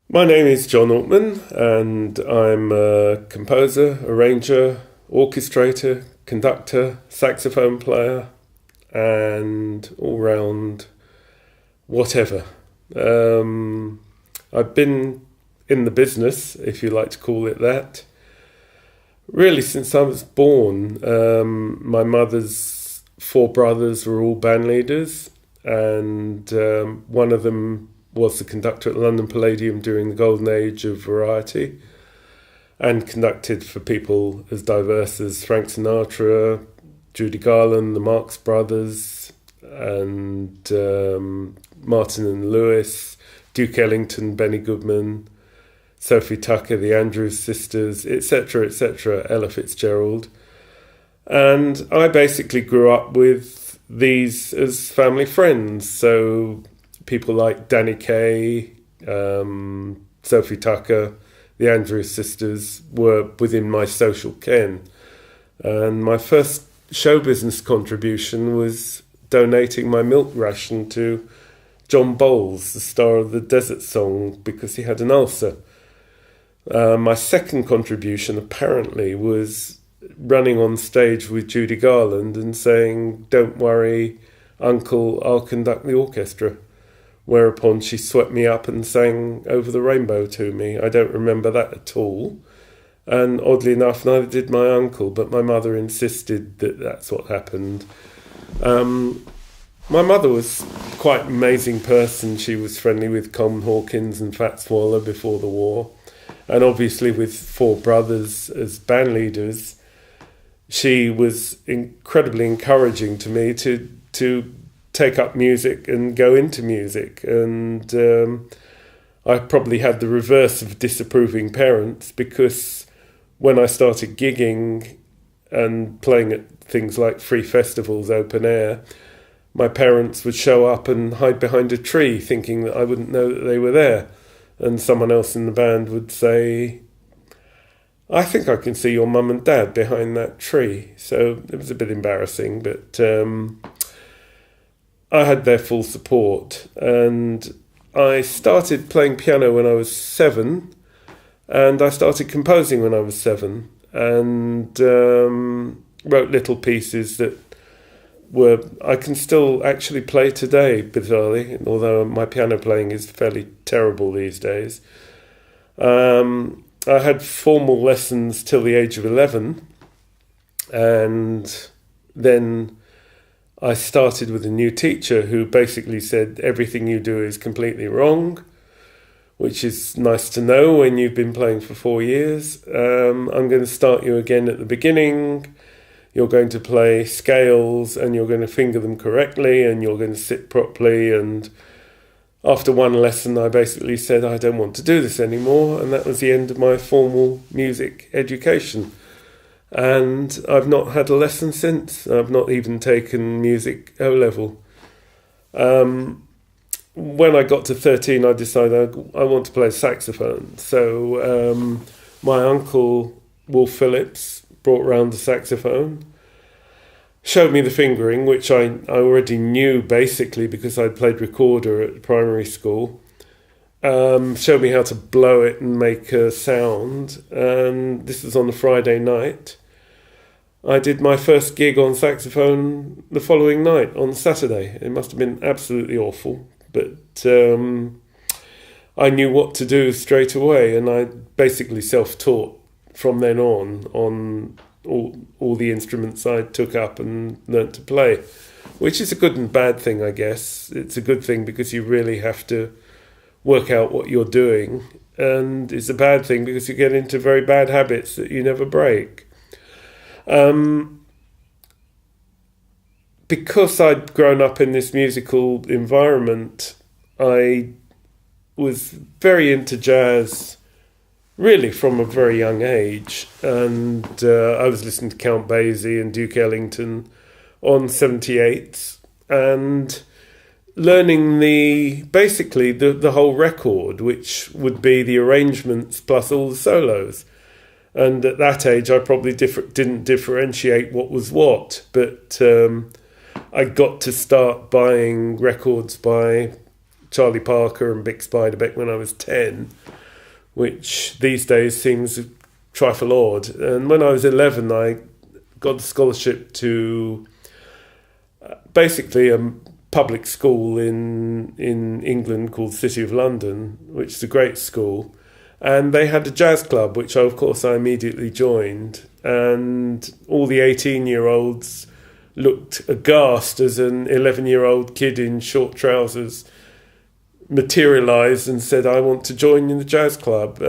My name is John Altman, and I'm a composer, arranger, orchestrator, conductor, saxophone player, and all-round whatever. I've been in the business, if you like to call it that, really since I was born. My mother's four brothers were all band leaders, and one of them was the conductor at the London Palladium during the golden age of variety, and conducted for people as diverse as Frank Sinatra, Judy Garland, the Marx Brothers, and Martin and Lewis, Duke Ellington, Benny Goodman, Sophie Tucker, the Andrews Sisters, etc., Ella Fitzgerald. And I basically grew up with these as family friends, so people like Danny Kaye, Sophie Tucker, the Andrews Sisters were within my social ken. And my first show business contribution was donating my milk ration to John Bowles, the star of the Desert Song, because he had an ulcer. My second contribution apparently was running on stage with Judy Garland and saying, "Don't worry, Uncle, I'll conduct the orchestra." Whereupon she swept me up and sang Over the Rainbow to me. I don't remember that at all. And oddly enough, neither did my uncle, but my mother insisted that that's what happened. My mother was quite an amazing person. She was friendly with Coleman Hawkins and Fats Waller before the war. And obviously with four brothers as band leaders, she was incredibly encouraging to me to take up music and go into music. And I probably had the reverse of disapproving parents, because when I started gigging and playing at things like free festivals, open air, my parents would show up and hide behind a tree thinking that I wouldn't know that they were there. And someone else in the band would say, "I think I can see your mum and dad behind that tree." So it was a bit embarrassing, but I had their full support. And I started playing piano when I was 7, and I started composing when I was 7, and wrote little pieces that I can still actually play today, bizarrely, although my piano playing is fairly terrible these days. I had formal lessons till the age of 11, and then I started with a new teacher who basically said, "Everything you do is completely wrong," which is nice to know when you've been playing for 4 years. "I'm going to start you again at the beginning. You're going to play scales, and you're going to finger them correctly, and you're going to sit properly." And after one lesson, I basically said, "I don't want to do this anymore." And that was the end of my formal music education. And I've not had a lesson since. I've not even taken music O-level. When I got to 13, I decided I want to play saxophone. So my uncle, Wolf Phillips, brought round the saxophone, showed me the fingering, which I already knew basically because I'd played recorder at primary school. Showed me how to blow it and make a sound. And this was on a Friday night. I did my first gig on saxophone the following night, on Saturday. It must have been absolutely awful, but I knew what to do straight away, and I basically self-taught from then on all the instruments I took up and learnt to play, which is a good and bad thing, I guess. It's a good thing because you really have to work out what you're doing, and it's a bad thing because you get into very bad habits that you never break. Because I'd grown up in this musical environment, I was very into jazz really from a very young age, and I was listening to Count Basie and Duke Ellington on 78s and learning basically the whole record, which would be the arrangements plus all the solos. And at that age, I probably didn't differentiate what was what, but I got to start buying records by Charlie Parker and Big Spiderbeck when I was 10, which these days seems a trifle odd. And when I was 11, I got a scholarship to basically a public school in England called City of London, which is a great school. And they had a jazz club, which of course I immediately joined. And all the 18-year-olds looked aghast as an 11-year-old kid in short trousers materialised and said, I want to join in the jazz club.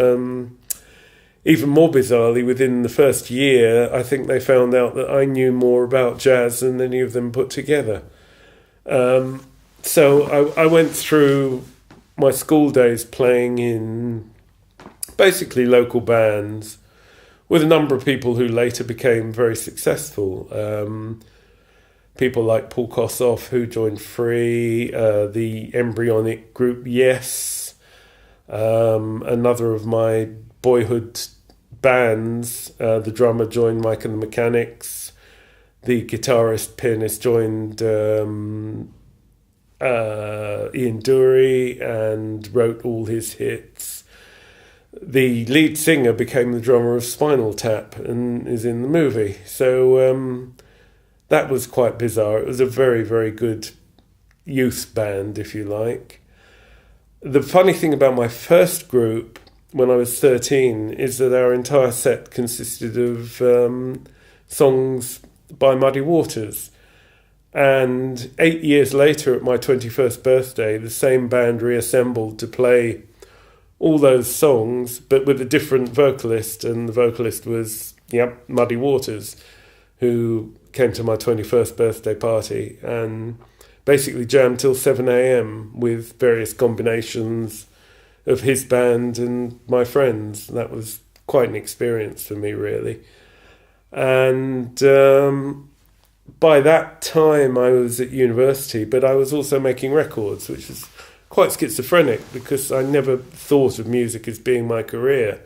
Even more bizarrely, within the first year, I think they found out that I knew more about jazz than any of them put together. So I went through my school days playing in basically local bands with a number of people who later became very successful. People like Paul Kossoff, who joined Free, the embryonic group Yes, another of my boyhood bands, the drummer joined Mike and the Mechanics, the guitarist, pianist joined Ian Dury and wrote all his hits. The lead singer became the drummer of Spinal Tap and is in the movie. So that was quite bizarre. It was a very, very good youth band, if you like. The funny thing about my first group, when I was 13, is that our entire set consisted of songs by Muddy Waters. And 8 years later, at my 21st birthday, the same band reassembled to play all those songs, but with a different vocalist. And the vocalist was, Muddy Waters, who came to my 21st birthday party and basically jammed till 7 a.m. with various combinations of his band and my friends. That was quite an experience for me, really. And by that time I was at university, but I was also making records, which was quite schizophrenic because I never thought of music as being my career.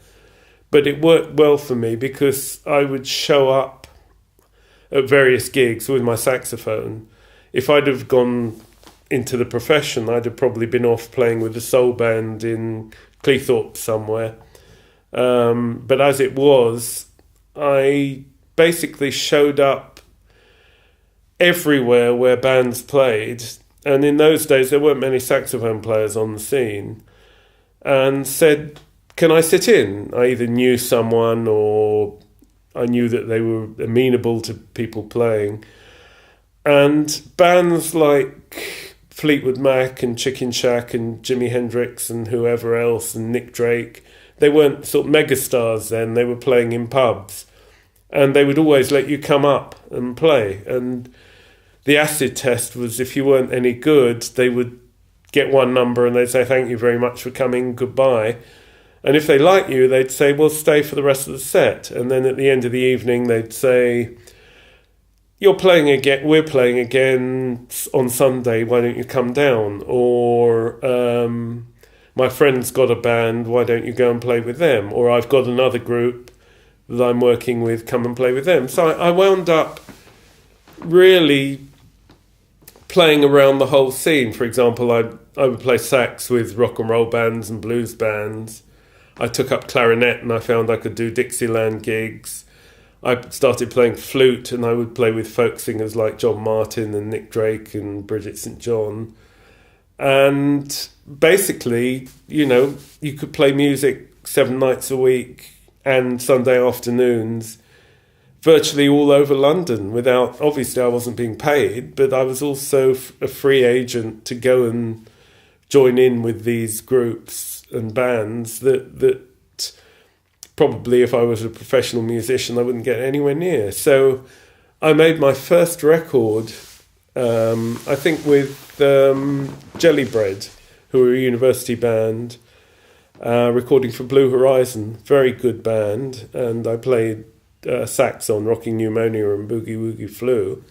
But it worked well for me because I would show up at various gigs with my saxophone. If I'd have gone into the profession, I'd have probably been off playing with a soul band in Cleethorpes somewhere. But as it was, I basically showed up everywhere where bands played. And in those days, there weren't many saxophone players on the scene. And said, can I sit in? I either knew someone or I knew that they were amenable to people playing. And bands like Fleetwood Mac and Chicken Shack and Jimi Hendrix and whoever else and Nick Drake, they weren't sort of megastars then. They were playing in pubs. And they would always let you come up and play. And the acid test was if you weren't any good, they would get one number and they'd say, thank you very much for coming, goodbye. And if they liked you, they'd say, well, stay for the rest of the set. And then at the end of the evening, they'd say, you're playing again, we're playing again on Sunday, why don't you come down? Or my friend's got a band, why don't you go and play with them? Or I've got another group that I'm working with, come and play with them. So I wound up really playing around the whole scene. For example, I would play sax with rock and roll bands and blues bands. I took up clarinet and I found I could do Dixieland gigs. I started playing flute and I would play with folk singers like John Martin and Nick Drake and Bridget St. John. And basically, you could play music 7 nights a week and Sunday afternoons virtually all over London without, obviously I wasn't being paid, but I was also a free agent to go and join in with these groups and bands that probably if I was a professional musician I wouldn't get anywhere near. So I made my first record, I think with Jelly Bread, who were a university band, recording for Blue Horizon, very good band, and I played sax on Rocking Pneumonia and Boogie Woogie Flu.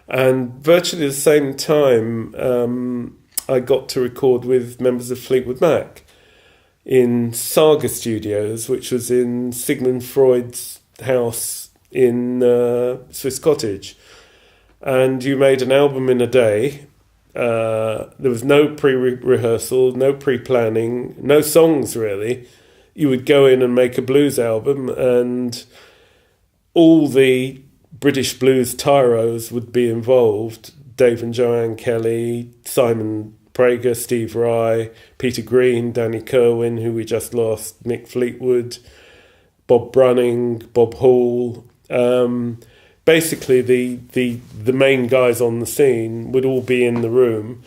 And virtually at the same time, I got to record with members of Fleetwood Mac in Saga Studios, which was in Sigmund Freud's house in Swiss Cottage. And you made an album in a day, There was no pre-rehearsal, no pre-planning, no songs really. You would go in and make a blues album, and all the British blues tyros would be involved. Dave and Joanne Kelly, Simon Prager, Steve Rye, Peter Green, Danny Kerwin, who we just lost, Mick Fleetwood, Bob Brunning, Bob Hall. Basically, the main guys on the scene would all be in the room.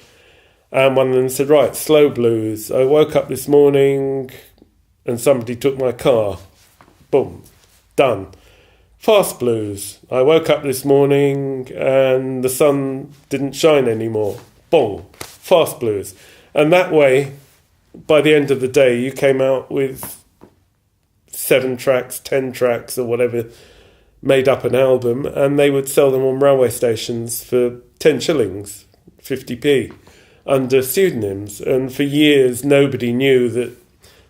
And one of them said, right, slow blues. I woke up this morning and somebody took my car. Boom, done. Fast blues. I woke up this morning and the sun didn't shine anymore. Boom, fast blues. And that way, by the end of the day, you came out with 7 tracks, 10 tracks or whatever, made up an album, and they would sell them on railway stations for 10 shillings, 50p, under pseudonyms. And for years, nobody knew that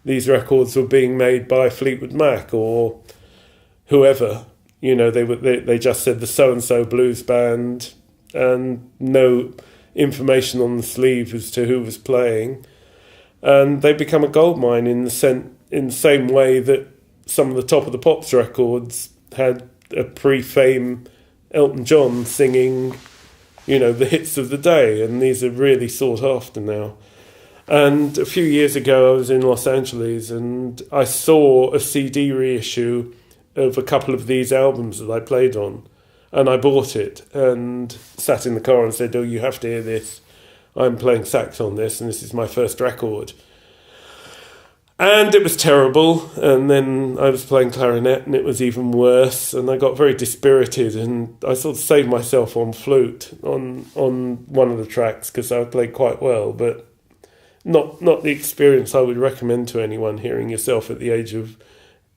these records were being made by Fleetwood Mac or whoever. You know, they just said the so-and-so blues band, and no information on the sleeve as to who was playing. And they become a goldmine in the same way that some of the Top of the Pops records had a pre-fame Elton John singing, you know, the hits of the day, and these are really sought after now. And a few years ago I was in Los Angeles and I saw a CD reissue of a couple of these albums that I played on, and I bought it and sat in the car and said, oh, you have to hear this. I'm playing sax on this and this is my first record. And it was terrible, and then I was playing clarinet and it was even worse, and I got very dispirited, and I sort of saved myself on flute on one of the tracks because I played quite well, but not the experience I would recommend to anyone, hearing yourself at the age of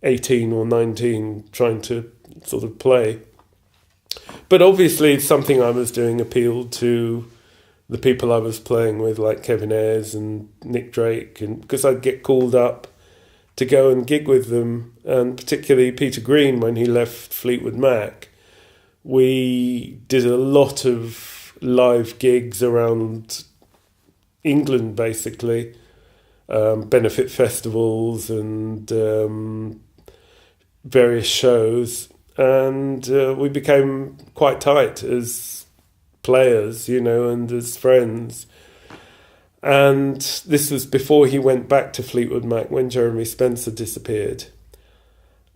18 or 19 trying to sort of play. But obviously something I was doing appealed to the people I was playing with, like Kevin Ayres and Nick Drake, and because I'd get called up to go and gig with them, and particularly Peter Green when he left Fleetwood Mac. We did a lot of live gigs around England, basically, benefit festivals and various shows, and we became quite tight as players, you know, and as friends. And this was before he went back to Fleetwood Mac, when Jeremy Spencer disappeared.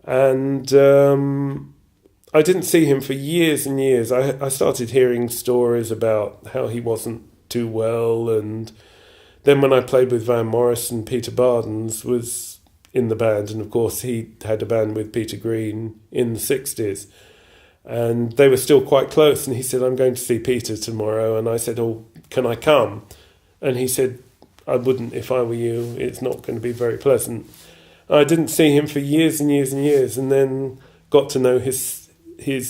And I didn't see him for years and years. I started hearing stories about how he wasn't too well, and then when I played with Van Morrison, Peter Bardens was in the band, and of course he had a band with Peter Green in the 60s, and they were still quite close, and he said, I'm going to see Peter tomorrow, and I said, oh, can I come? And he said, I wouldn't if I were you, it's not going to be very pleasant. I didn't see him for years and years and years, and then got to know his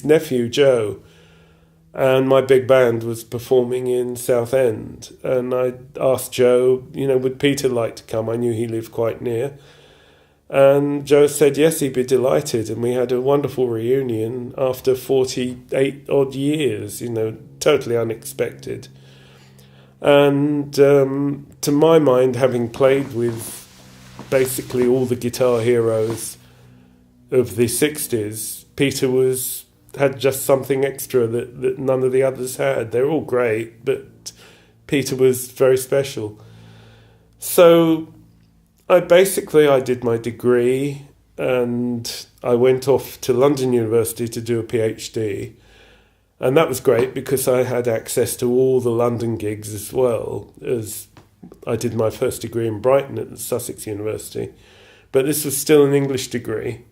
nephew Joe, and my big band was performing in Southend, and I asked Joe, you know, would Peter like to come? I knew he lived quite near. And Joe said yes, he'd be delighted, and we had a wonderful reunion after 48 odd years, you know, totally unexpected. And to my mind, having played with basically all the guitar heroes of the 60s, Peter had just something extra that none of the others had. They're all great, but Peter was very special. So I did my degree, and I went off to London University to do a PhD. And that was great because I had access to all the London gigs as well, as I did my first degree in Brighton at Sussex University. But this was still an English degree,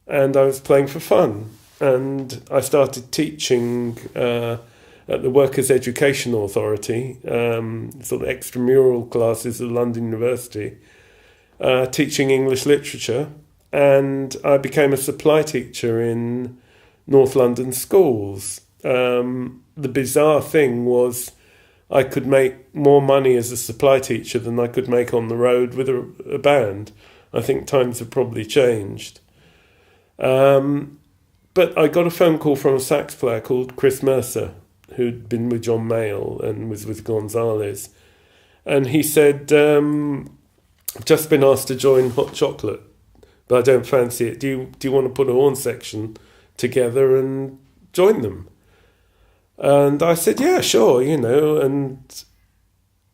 and I was playing for fun. And I started teaching at the Workers' Education Authority, sort of extramural classes at London University, teaching English literature. And I became a supply teacher in North London schools. The bizarre thing was I could make more money as a supply teacher than I could make on the road with a band. I think times have probably changed. But I got a phone call from a sax player called Chris Mercer, who'd been with John Mayall and was with Gonzalez. And he said, I've just been asked to join Hot Chocolate, but I don't fancy it. Do you want to put a horn section together and join them? And I said, yeah, sure, and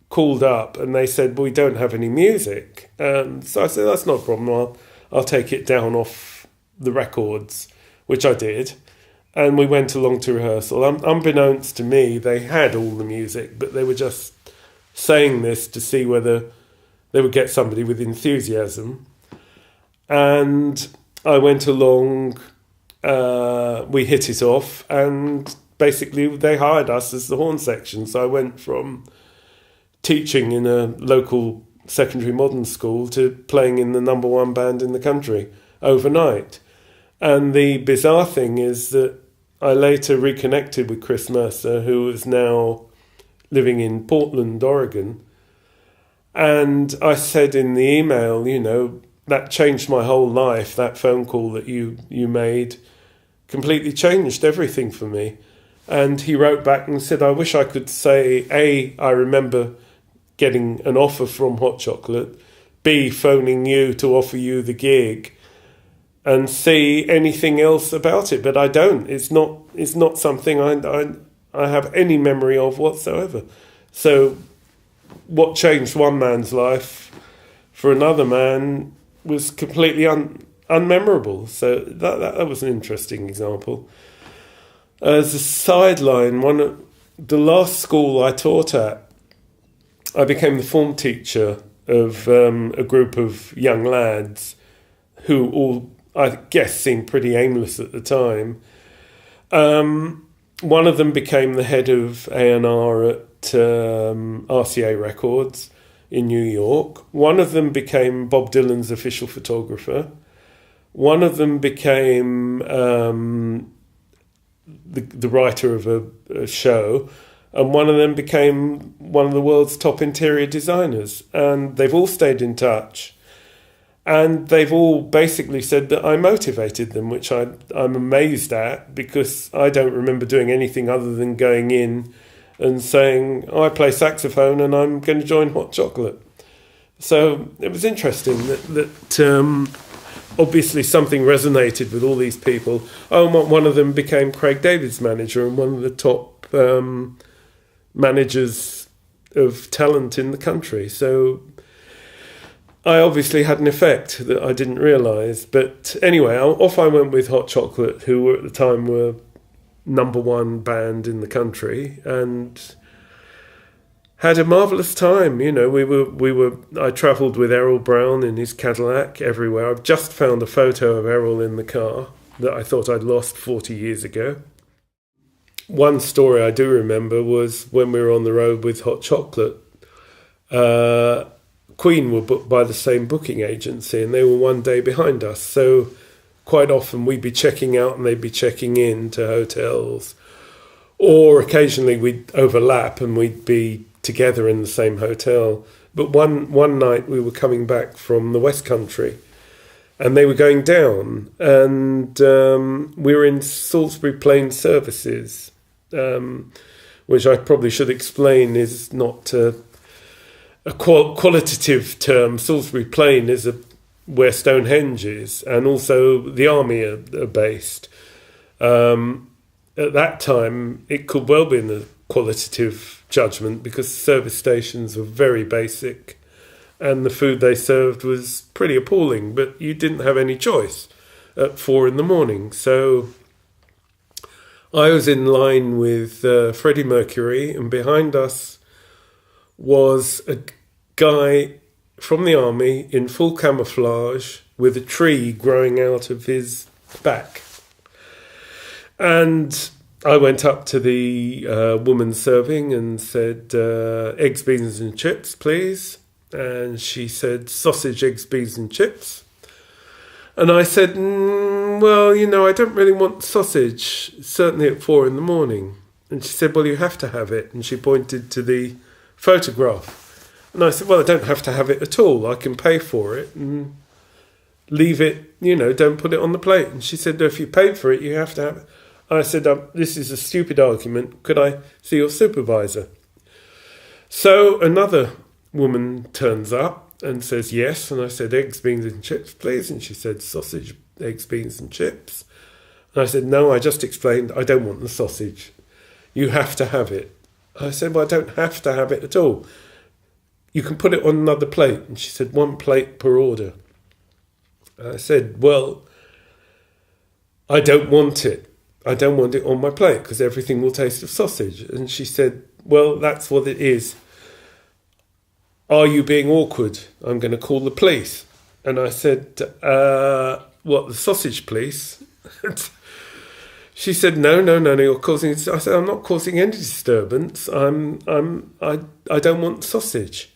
called up, and they said, well, we don't have any music. So I said, that's not a problem. I'll take it down off the records, which I did. And we went along to rehearsal. Unbeknownst to me, they had all the music, but they were just saying this to see whether they would get somebody with enthusiasm. And I went along, we hit it off, and basically they hired us as the horn section. So I went from teaching in a local secondary modern school to playing in the number one band in the country overnight. And the bizarre thing is that I later reconnected with Chris Mercer, who is now living in Portland, Oregon. And I said in the email, that changed my whole life. That phone call that you made completely changed everything for me. And he wrote back and said, I wish I could say, A, I remember getting an offer from Hot Chocolate, B, phoning you to offer you the gig, and C, anything else about it. But I don't. It's not something I have any memory of whatsoever. So what changed one man's life for another man was completely unmemorable. So that was an interesting example. As a sideline, the last school I taught at, I became the form teacher of a group of young lads who all, I guess, seemed pretty aimless at the time. One of them became the head of A&R at RCA Records in New York. One of them became Bob Dylan's official photographer. One of them became the writer of a show. And one of them became one of the world's top interior designers. And they've all stayed in touch. And they've all basically said that I motivated them, which I'm amazed at, because I don't remember doing anything other than going in and saying, I play saxophone and I'm going to join Hot Chocolate. So it was interesting that obviously something resonated with all these people. One of them became Craig David's manager and one of the top managers of talent in the country. So I obviously had an effect that I didn't realise. But anyway, off I went with Hot Chocolate, who were at the time were number one band in the country, and had a marvellous time. I travelled with Errol Brown in his Cadillac everywhere. I've just found a photo of Errol in the car that I thought I'd lost 40 years ago. One story I do remember was when we were on the road with Hot Chocolate. Queen were booked by the same booking agency, and they were one day behind us. So quite often we'd be checking out and they'd be checking in to hotels. Or occasionally we'd overlap and we'd be together in the same hotel. But one night we were coming back from the West Country and they were going down, and we were in Salisbury Plain Services, which I probably should explain is not a qualitative term. Salisbury Plain is where Stonehenge is, and also the army are based. At that time, it could well be in a qualitative judgment because service stations were very basic and the food they served was pretty appalling, but you didn't have any choice at 4 a.m. So I was in line with Freddie Mercury, and behind us was a guy from the army in full camouflage with a tree growing out of his back. And I went up to the woman serving and said, eggs, beans and chips, please. And she said, sausage, eggs, beans and chips. And I said, well, I don't really want sausage, certainly at 4 a.m. And she said, well, you have to have it. And she pointed to the photograph. And I said, well, I don't have to have it at all. I can pay for it and leave it, don't put it on the plate. And she said, no, if you paid for it, you have to have it. I said, this is a stupid argument. Could I see your supervisor? So another woman turns up and says yes. And I said, eggs, beans and chips, please. And she said, sausage, eggs, beans and chips. And I said, no, I just explained I don't want the sausage. You have to have it. I said, well, I don't have to have it at all. You can put it on another plate. And she said, 1 plate per order. I said, well, I don't want it. I don't want it on my plate because everything will taste of sausage. And she said, well, that's what it is. Are you being awkward? I'm going to call the police. And I said, what, the sausage police? She said, no, you're causing... I said, I'm not causing any disturbance. I don't want sausage.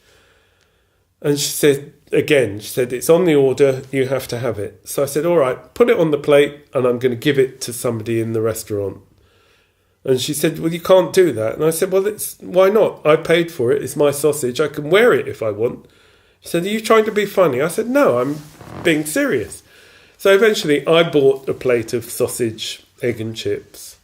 And she said, it's on the order, you have to have it. So I said, all right, put it on the plate and I'm going to give it to somebody in the restaurant. And she said, well, you can't do that. And I said, well, why not? I paid for it. It's my sausage. I can wear it if I want. She said, are you trying to be funny? I said, no, I'm being serious. So eventually I bought a plate of sausage, egg and chips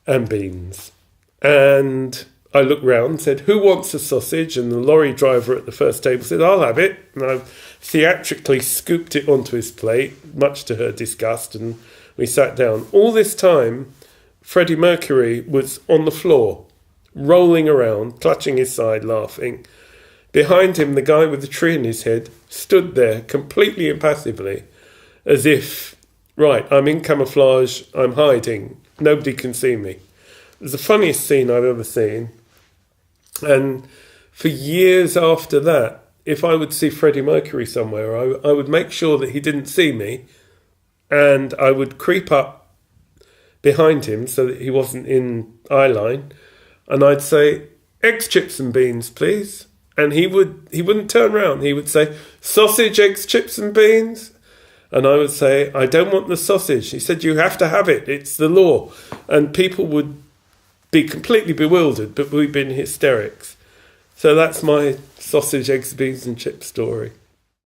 and beans. And I looked round and said, who wants a sausage? And the lorry driver at the first table said, I'll have it. And I theatrically scooped it onto his plate, much to her disgust, and we sat down. All this time, Freddie Mercury was on the floor, rolling around, clutching his side, laughing. Behind him, the guy with the tree in his head stood there completely impassively, as if, right, I'm in camouflage, I'm hiding, nobody can see me. It was the funniest scene I've ever seen. And for years after that, if I would see Freddie Mercury somewhere, I would make sure that he didn't see me, and I would creep up behind him so that he wasn't in eye line, and I'd say, eggs, chips and beans, please. And he wouldn't turn around. He would say, sausage, eggs, chips and beans. And I would say, I don't want the sausage. He said, you have to have it. It's the law. And people would be completely bewildered, but we'd be in hysterics. So that's my sausage, eggs, beans and chip story.